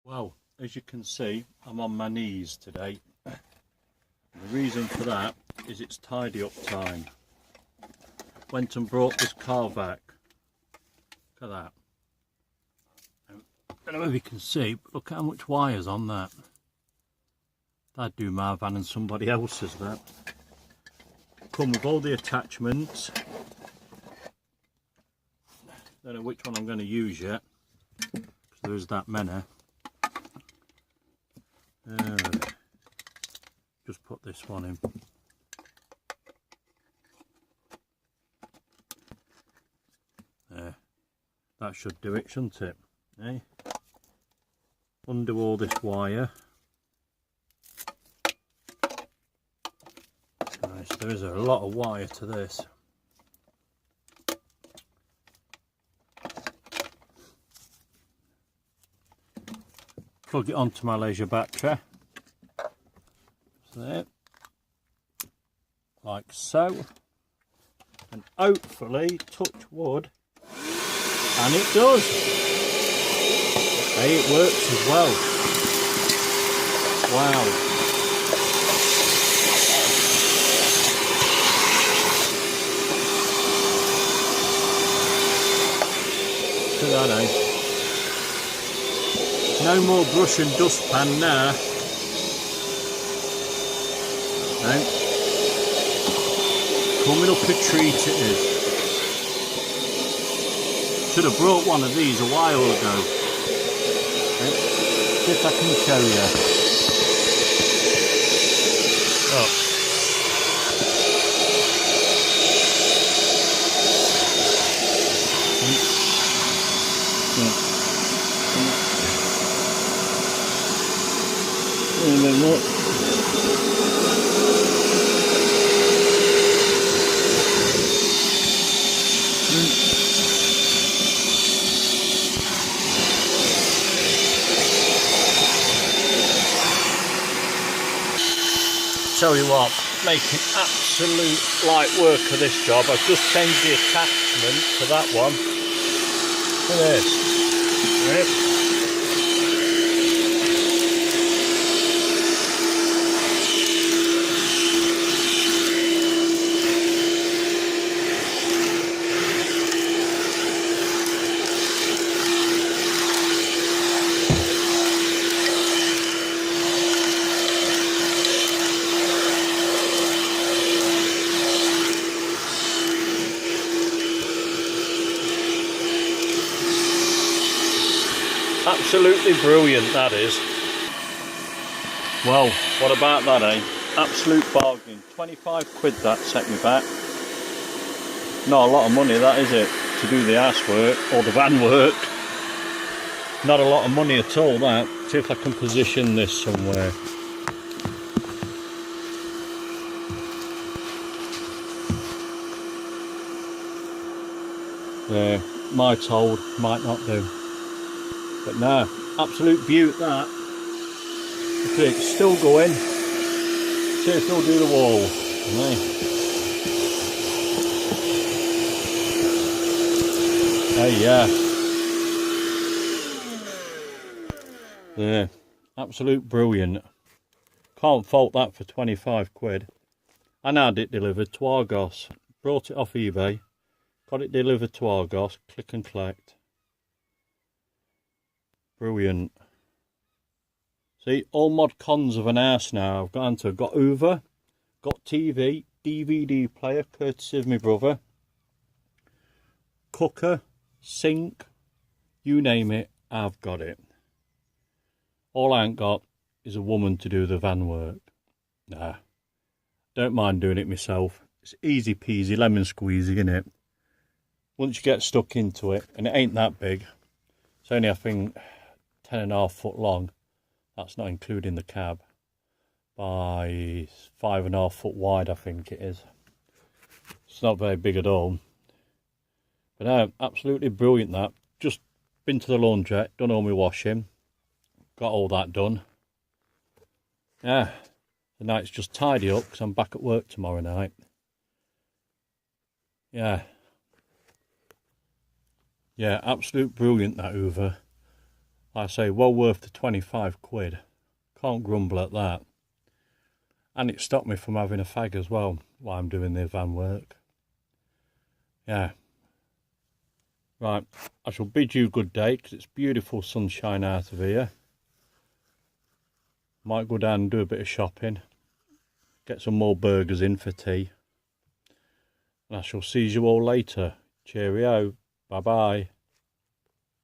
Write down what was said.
Well, as you can see, I'm on my knees today. And the reason for that is it's tidy up time. Went and brought this car back. Look at that. I don't know if you can see, but look how much wire's on that. That'd do my van and somebody else's, that. Come with all the attachments. Don't know which one I'm going to use yet, because there is that many. Just put this one in. There. That should do it, shouldn't it? Eh? Undo all this wire. Nice, there is a lot of wire to this. Plug it onto my leisure battery. There. Like so. And hopefully, touch wood, and it does. Hey, it works as well. Wow. Look at that, eh? No more brush and dustpan now. No. Coming up a treat it is. Should have brought one of these a while ago. Okay. See if I can show you. Oh. Tell you what, making absolute light work of this job. I've just changed the attachment to that one. Look at this. Right. Absolutely brilliant, that is. Well, what about that, eh? Absolute bargain. 25 quid that set me back. Not a lot of money, that, is it? To do the house work or the van work. Not a lot of money at all, that. See if I can position this somewhere. There, might hold, might not do. But no, absolute beaut that. Look at it, it's still going. See if it'll do the wall. Hey, yeah. There, absolute brilliant. Can't fault that for 25 quid. And had it delivered to Argos. Brought it off eBay. Got it delivered to Argos. Click and collect. Brilliant. See, all mod cons of an house now. I've got into. Got Hoover, got TV, DVD player, courtesy of my brother, cooker, sink, you name it, I've got it. All I ain't got is a woman to do the van work. Nah, don't mind doing it myself. It's easy peasy, lemon squeezy, innit? Once you get stuck into it, and it ain't that big. It's only, I think, 10.5 foot long. That's not including the cab. By 5.5 foot wide, I think it is. It's not very big at all. But no, absolutely brilliant that. Just been to the laundrette, done all my washing. Got all that done. Yeah. The night's just tidy up because I'm back at work tomorrow night. Yeah. Yeah, absolute brilliant that Hoover. Like I say, well worth the 25 quid. Can't grumble at that. And it stopped me from having a fag as well while I'm doing the van work. Yeah. Right, I shall bid you good day because it's beautiful sunshine out of here. Might go down and do a bit of shopping. Get some more burgers in for tea. And I shall see you all later. Cheerio. Bye bye.